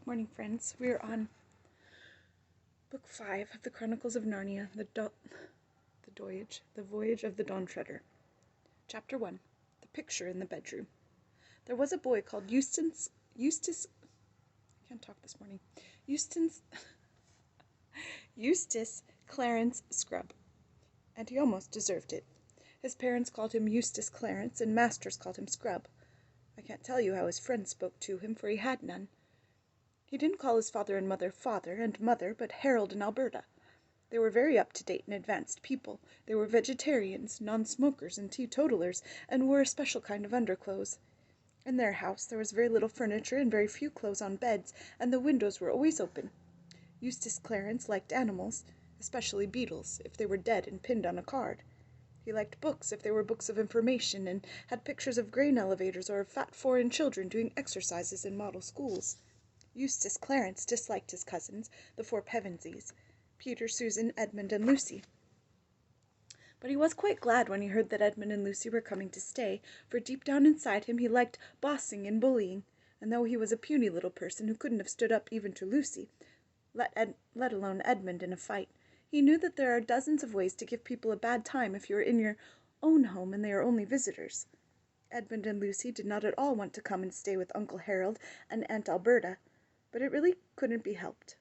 Morning, friends. We are on Book 5 of the Chronicles of Narnia, the Voyage of the Dawn Treader. Chapter 1. The Picture in the Bedroom. There was a boy called Eustace Clarence Scrubb, and he almost deserved it. His parents called him Eustace Clarence, and masters called him Scrubb. I can't tell you how his friends spoke to him, for he had none. He didn't call his father and mother father and mother, but Harold and Alberta. They were very up-to-date and advanced people. They were vegetarians, non-smokers, and teetotalers, and wore a special kind of underclothes. In their house there was very little furniture and very few clothes on beds, and the windows were always open. Eustace Clarence liked animals, especially beetles, if they were dead and pinned on a card. He liked books if they were books of information, and had pictures of grain elevators or of fat foreign children doing exercises in model schools. Eustace Clarence disliked his cousins, the four Pevensies, Peter, Susan, Edmund, and Lucy. But he was quite glad when he heard that Edmund and Lucy were coming to stay, for deep down inside him he liked bossing and bullying, and though he was a puny little person who couldn't have stood up even to Lucy, let alone Edmund in a fight, he knew that there are dozens of ways to give people a bad time if you are in your own home and they are only visitors. Edmund and Lucy did not at all want to come and stay with Uncle Harold and Aunt Alberta, but it really couldn't be helped.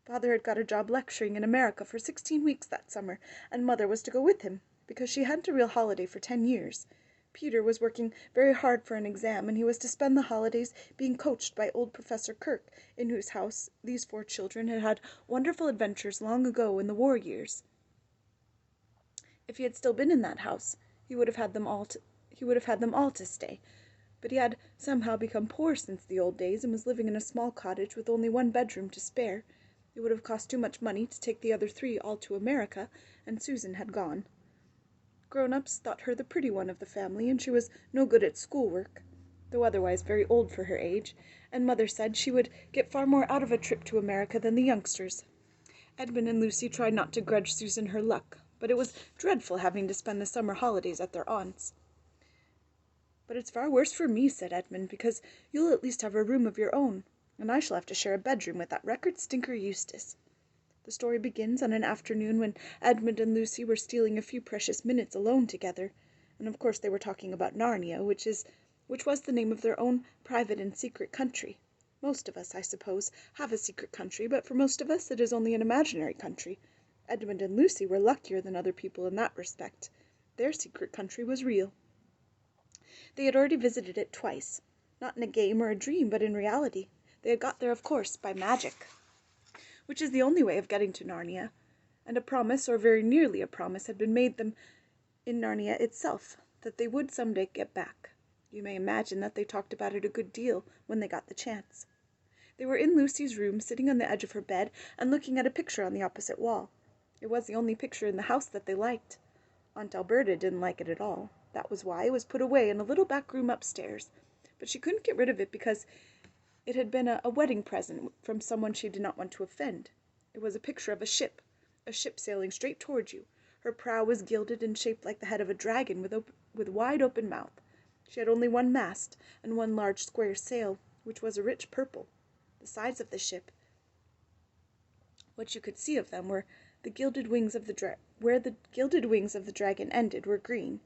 Father had got a job lecturing in America for 16 weeks that summer, and Mother was to go with him, because she hadn't a real holiday for 10 years. Peter was working very hard for an exam, and he was to spend the holidays being coached by old Professor Kirk, in whose house these four children had had wonderful adventures long ago in the war years. If he had still been in that house, he would have had them all to stay. But he had somehow become poor since the old days, and was living in a small cottage with only one bedroom to spare. It would have cost too much money to take the other three all to America, and Susan had gone. Grown-ups thought her the pretty one of the family, and she was no good at schoolwork, though otherwise very old for her age, and Mother said she would get far more out of a trip to America than the youngsters. Edmund and Lucy tried not to grudge Susan her luck, but it was dreadful having to spend the summer holidays at their aunt's. "But it's far worse for me," said Edmund, "because you'll at least have a room of your own, and I shall have to share a bedroom with that record stinker Eustace." The story begins on an afternoon when Edmund and Lucy were stealing a few precious minutes alone together, and of course they were talking about Narnia, which was the name of their own private and secret country. Most of us, I suppose, have a secret country, but for most of us it is only an imaginary country. Edmund and Lucy were luckier than other people in that respect. Their secret country was real. They had already visited it twice, not in a game or a dream, but in reality. They had got there, of course, by magic, which is the only way of getting to Narnia, and a promise, or very nearly a promise, had been made them in Narnia itself, that they would some day get back. You may imagine that they talked about it a good deal when they got the chance. They were in Lucy's room, sitting on the edge of her bed, and looking at a picture on the opposite wall. It was the only picture in the house that they liked. Aunt Alberta didn't like it at all. That was why it was put away in a little back room upstairs, but she couldn't get rid of it because it had been a wedding present from someone she did not want to offend. It was a picture of a ship sailing straight towards you. Her prow was gilded and shaped like the head of a dragon with wide open mouth. She had only one mast and one large square sail, which was a rich purple. The sides of the ship, what you could see of them, were the gilded wings of where the gilded wings of the dragon ended were green.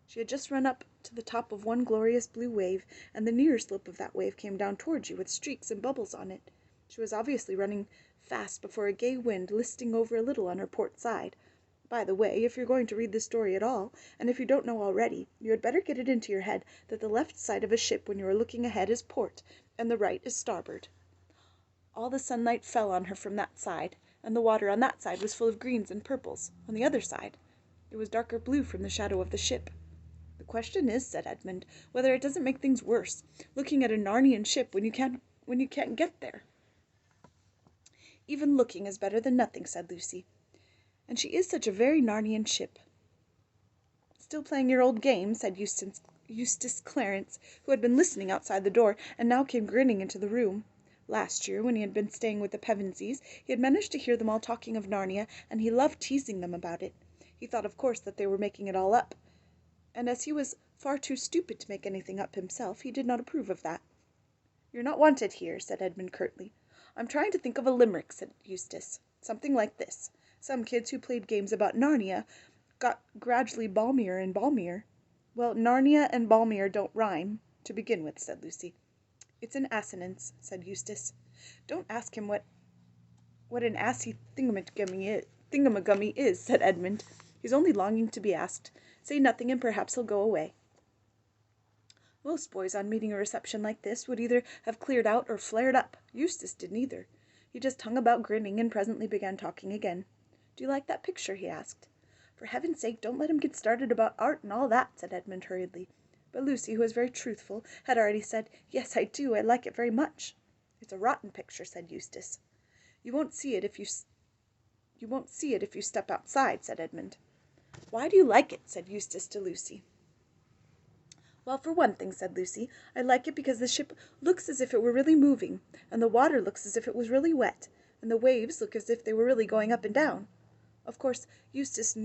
She had just run up to the top of one glorious blue wave, and the near slope of that wave came down towards you with streaks and bubbles on it. She was obviously running fast before a gay wind listing over a little on her port side. By the way, if you're going to read this story at all, and if you don't know already, you had better get it into your head that the left side of a ship when you are looking ahead is port, and the right is starboard. All the sunlight fell on her from that side, and the water on that side was full of greens and purples. On the other side, it was darker blue from the shadow of the ship. "The question is," said Edmund, "whether it doesn't make things worse, looking at a Narnian ship when you can't get there." "Even looking is better than nothing," said Lucy. "And she is such a very Narnian ship." "Still playing your old game?" said Eustace Clarence, who had been listening outside the door, and now came grinning into the room. Last year, when he had been staying with the Pevensies, he had managed to hear them all talking of Narnia, and he loved teasing them about it. He thought, of course, that they were making it all up, and as he was far too stupid to make anything up himself, he did not approve of that. "You're not wanted here," said Edmund curtly. "I'm trying to think of a limerick," said Eustace. "Something like this: some kids who played games about Narnia got gradually balmier and balmier." "Well, Narnia and balmier don't rhyme, to begin with," said Lucy. "It's an assonance," said Eustace. "Don't ask him what an assy thingamagummy is," said Edmund. "He's only longing to be asked. Say nothing, and perhaps he'll go away." Most boys, on meeting a reception like this, would either have cleared out or flared up. Eustace did neither. He just hung about grinning, and presently began talking again. "Do you like that picture?" he asked. "For heaven's sake, don't let him get started about art and all that," said Edmund hurriedly. But Lucy, who was very truthful, had already said, "Yes, I do. I like it very much." "It's a rotten picture," said Eustace. You won't see it if you step outside," said Edmund. "Why do you like it?" said Eustace to Lucy. "Well, for one thing," said Lucy, "I like it because the ship looks as if it were really moving, and the water looks as if it was really wet, and the waves look as if they were really going up and down." Of course, Eustace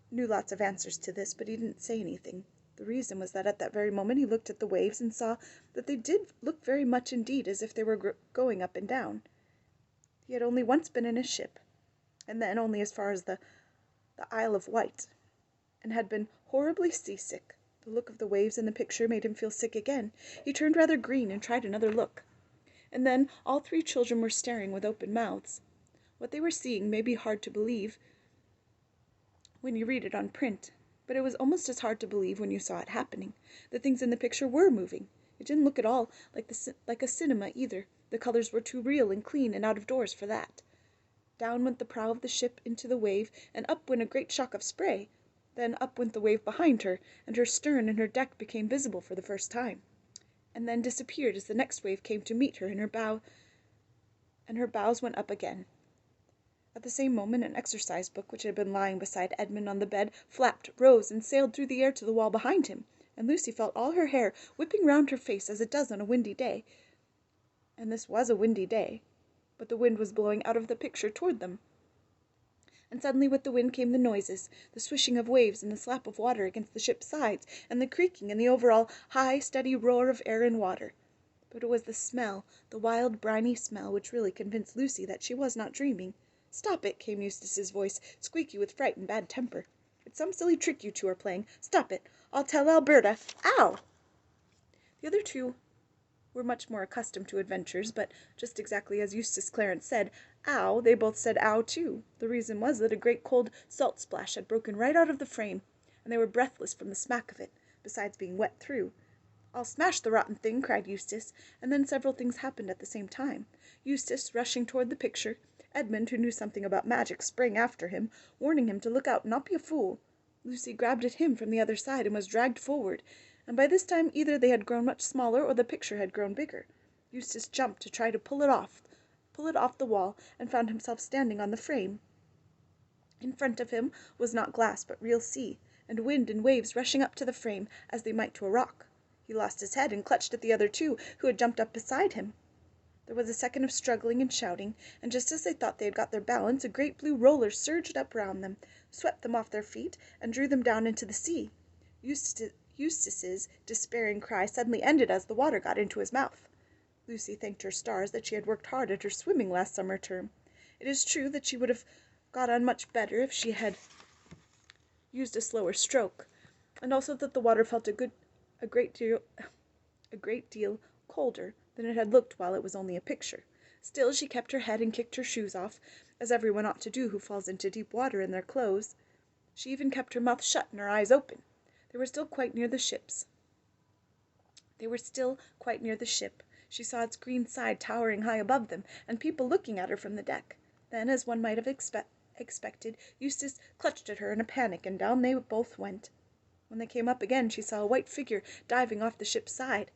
knew lots of answers to this, but he didn't say anything. The reason was that at that very moment he looked at the waves and saw that they did look very much indeed as if they were going up and down. He had only once been in a ship, and then only as far as the Isle of Wight, and had been horribly seasick. The look of the waves in the picture made him feel sick again. He turned rather green and tried another look. And then all three children were staring with open mouths. What they were seeing may be hard to believe when you read it on print, but it was almost as hard to believe when you saw it happening. The things in the picture were moving. It didn't look at all like a cinema either. The colors were too real and clean and out of doors for that. Down went the prow of the ship into the wave, and up went a great shock of spray. Then up went the wave behind her, and her stern and her deck became visible for the first time, and then disappeared as the next wave came to meet her, and her bows went up again. At the same moment an exercise book, which had been lying beside Edmund on the bed, flapped, rose, and sailed through the air to the wall behind him, and Lucy felt all her hair whipping round her face as it does on a windy day. And this was a windy day, but the wind was blowing out of the picture toward them. And suddenly with the wind came the noises, the swishing of waves and the slap of water against the ship's sides, and the creaking and the overall high, steady roar of air and water. But it was the smell, the wild, briny smell, which really convinced Lucy that she was not dreaming. "Stop it!" came Eustace's voice, squeaky with fright and bad temper. "It's some silly trick you two are playing. Stop it! I'll tell Alberta. Ow!" The other two were much more accustomed to adventures, but just exactly as Eustace Clarence said, "Ow!" they both said "Ow!" too. The reason was that a great cold salt splash had broken right out of the frame, and they were breathless from the smack of it, besides being wet through. "I'll smash the rotten thing!" cried Eustace, and then several things happened at the same time. Eustace rushing toward the picture, Edmund, who knew something about magic, sprang after him, warning him to look out and not be a fool. Lucy grabbed at him from the other side and was dragged forward, and by this time either they had grown much smaller or the picture had grown bigger. Eustace jumped to try to pull it off the wall, and found himself standing on the frame. In front of him was not glass but real sea, and wind and waves rushing up to the frame as they might to a rock. He lost his head and clutched at the other two, who had jumped up beside him. There was a second of struggling and shouting, and just as they thought they had got their balance, a great blue roller surged up round them, swept them off their feet, and drew them down into the sea. Eustace's despairing cry suddenly ended as the water got into his mouth. Lucy thanked her stars that she had worked hard at her swimming last summer term. It is true that she would have got on much better if she had used a slower stroke, and also that the water felt a great deal colder than it had looked while it was only a picture. Still she kept her head and kicked her shoes off, as everyone ought to do who falls into deep water in their clothes. She even kept her mouth shut and her eyes open. They were still quite near the ship. She saw its green side towering high above them, and people looking at her from the deck. Then, as one might have expected, Eustace clutched at her in a panic, and down they both went. When they came up again, she saw a white figure diving off the ship's side.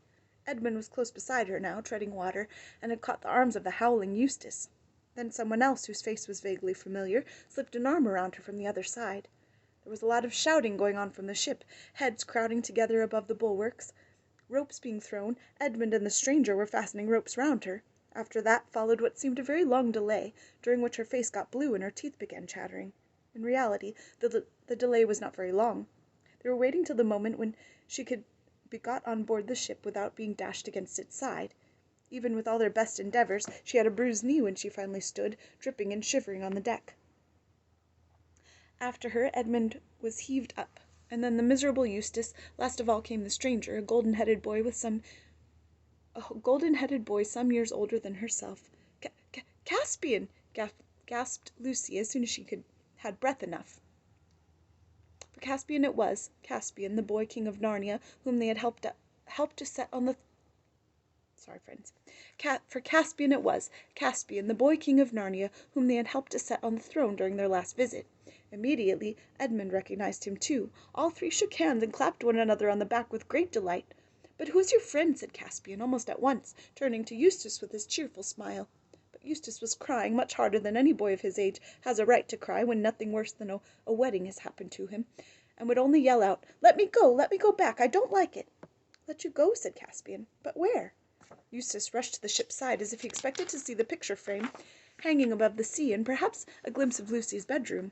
Edmund was close beside her now, treading water, and had caught the arms of the howling Eustace. Then someone else, whose face was vaguely familiar, slipped an arm around her from the other side. There was a lot of shouting going on from the ship, heads crowding together above the bulwarks, ropes being thrown. Edmund and the stranger were fastening ropes round her. After that followed what seemed a very long delay, during which her face got blue and her teeth began chattering. In reality, the delay was not very long. They were waiting till the moment when she could be got on board the ship without being dashed against its side. Even with all their best endeavours, she had a bruised knee when she finally stood, dripping and shivering on the deck. After her, Edmund was heaved up, and then the miserable Eustace. Last of all came the stranger, a golden-headed boy some years older than herself. Caspian! Gasped Lucy as soon as she had breath enough. For Caspian it was, Caspian, the boy king of Narnia, whom they had helped to set on the For Caspian it was, Caspian, the boy king of Narnia, whom they had helped to set on the throne during their last visit. Immediately Edmund recognized him too. All three shook hands and clapped one another on the back with great delight. "But who is your friend?" said Caspian, almost at once, turning to Eustace with his cheerful smile. But Eustace was crying much harder than any boy of his age has a right to cry when nothing worse than a wetting has happened to him, and would only yell out, let me go back, I don't like it." "Let you go," said Caspian. "But where?" Eustace rushed to the ship's side as if he expected to see the picture frame hanging above the sea, and perhaps a glimpse of Lucy's bedroom.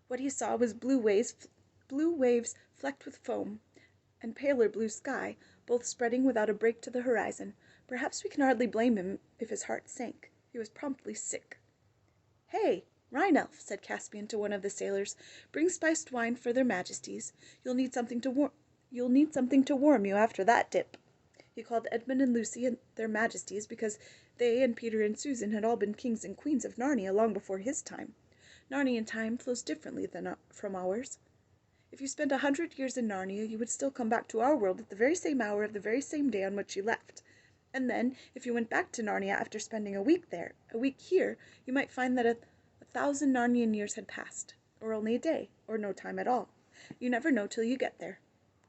What he saw was blue waves flecked with foam, and paler blue sky, both spreading without a break to the horizon. Perhaps we can hardly blame him if his heart sank. He was promptly sick. "Hey, Rheinelf," said Caspian to one of the sailors, "bring spiced wine for their majesties. You'll need something to warm you after that dip." He called Edmund and Lucy their majesties because they and Peter and Susan had all been kings and queens of Narnia long before his time. Narnian time flows differently from ours. If you spent 100 years in Narnia, you would still come back to our world at the very same hour of the very same day on which you left. And then, if you went back to Narnia after spending a week here, you might find that 1,000 Narnian years had passed, or only a day, or no time at all. You never know till you get there.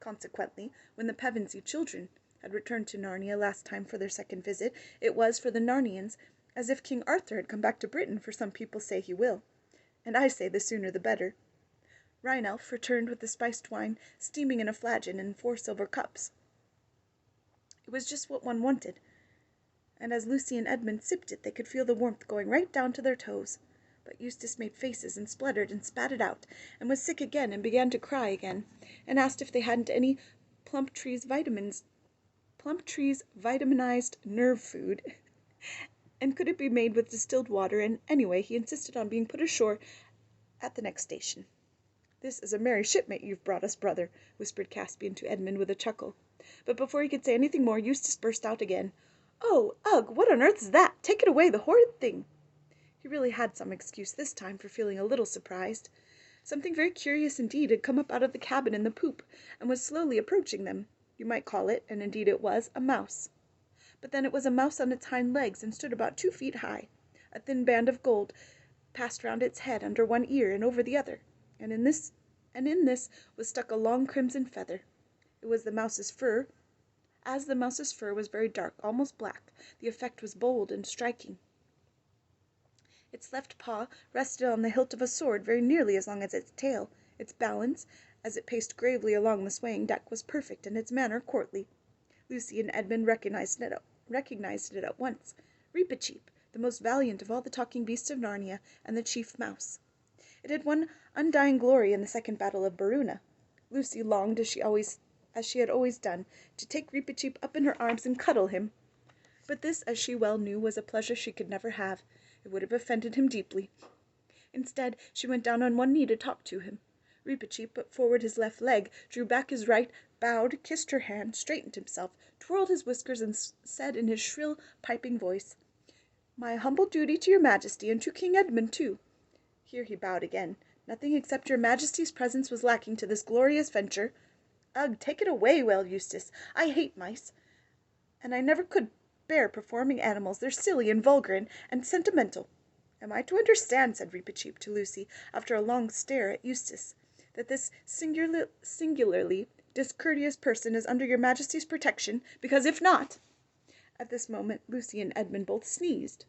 Consequently, when the Pevensey children had returned to Narnia last time for their second visit, it was for the Narnians as if King Arthur had come back to Britain, for some people say he will. And I say the sooner the better. Rheinelf returned with the spiced wine steaming in a flagon and 4 silver cups. It was just what one wanted, and as Lucy and Edmund sipped it they could feel the warmth going right down to their toes. But Eustace made faces and spluttered and spat it out, and was sick again and began to cry again, and asked if they hadn't any Plumtree's vitaminized nerve food, and could it be made with distilled water, and anyway he insisted on being put ashore at the next station. "This is a merry shipmate you've brought us, brother," whispered Caspian to Edmund with a chuckle. But before he could say anything more, Eustace burst out again. "Oh, ugh, what on earth's that? Take it away, the horrid thing!" He really had some excuse this time for feeling a little surprised. Something very curious indeed had come up out of the cabin in the poop, and was slowly approaching them. You might call it, and indeed it was, a mouse. But then it was a mouse on its hind legs, and stood about 2 feet high. A thin band of gold passed round its head, under one ear and over the other, and in this was stuck a long crimson feather. It was the mouse's fur. As the mouse's fur was very dark, almost black, the effect was bold and striking. Its left paw rested on the hilt of a sword very nearly as long as its tail. Its balance, as it paced gravely along the swaying deck, was perfect, and its manner courtly. Lucy and Edmund recognized it at once. Reepicheep, the most valiant of all the talking beasts of Narnia, and the chief mouse. It had won undying glory in the second battle of Baruna. Lucy longed, as she had always done, to take Reepicheep up in her arms and cuddle him. But this, as she well knew, was a pleasure she could never have. It would have offended him deeply. Instead, she went down on one knee to talk to him. Reepicheep put forward his left leg, drew back his right, bowed, kissed her hand, straightened himself, twirled his whiskers, and said in his shrill, piping voice, "My humble duty to your Majesty, and to King Edmund too." Here he bowed again. Nothing except your Majesty's presence was lacking to this glorious venture. "Ugh, take it away," wailed Eustace. "I hate mice, and I never could bear performing animals. They're silly and vulgar and sentimental." "Am I to understand," said Reepicheep to Lucy, after a long stare at Eustace, "that this singularly discourteous person is under your Majesty's protection? Because if not—" At this moment Lucy and Edmund both sneezed.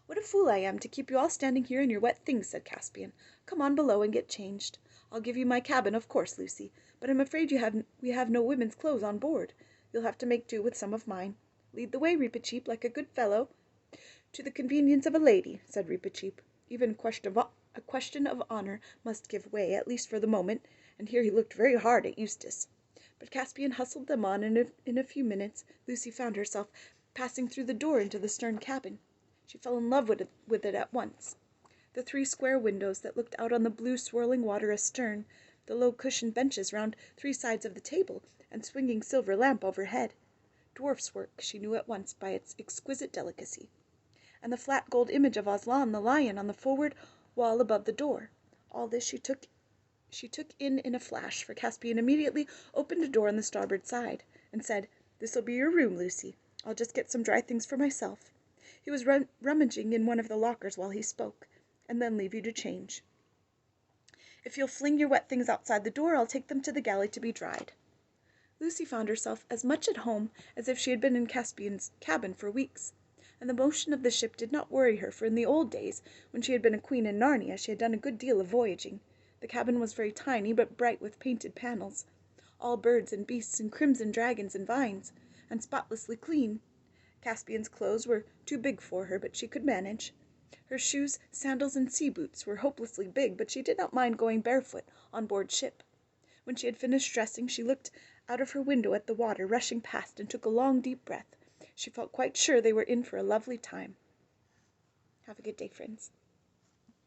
"What a fool I am to keep you all standing here in your wet things," said Caspian. "Come on below and get changed. I'll give you my cabin, of course, Lucy, but I'm afraid we have no women's clothes on board. You'll have to make do with some of mine. Lead the way, Reepicheep, like a good fellow." "To the convenience of a lady," said Reepicheep. Even a question of honour must give way, at least for the moment, and here he looked very hard at Eustace. But Caspian hustled them on, and in a few minutes Lucy found herself passing through the door into the stern cabin. She fell in love with it at once. The 3 square windows that looked out on the blue swirling water astern, the low cushioned benches round 3 sides of the table, and swinging silver lamp overhead. Dwarf's work, she knew at once by its exquisite delicacy. And the flat gold image of Aslan the lion on the forward wall above the door. All this she took in a flash, for Caspian immediately opened a door on the starboard side, and said, "This'll be your room, Lucy. I'll just get some dry things for myself." He was rummaging in one of the lockers while he spoke, "and then leave you to change. If you'll fling your wet things outside the door, I'll take them to the galley to be dried." Lucy found herself as much at home as if she had been in Caspian's cabin for weeks, and the motion of the ship did not worry her, for in the old days, when she had been a queen in Narnia, she had done a good deal of voyaging. The cabin was very tiny, but bright with painted panels, all birds and beasts and crimson dragons and vines, and spotlessly clean. Caspian's clothes were too big for her, but she could manage. Her shoes, sandals, and sea boots were hopelessly big, but she did not mind going barefoot on board ship. When she had finished dressing, she looked out of her window at the water rushing past, and took a long deep breath. She felt quite sure they were in for a lovely time. Have a good day, friends.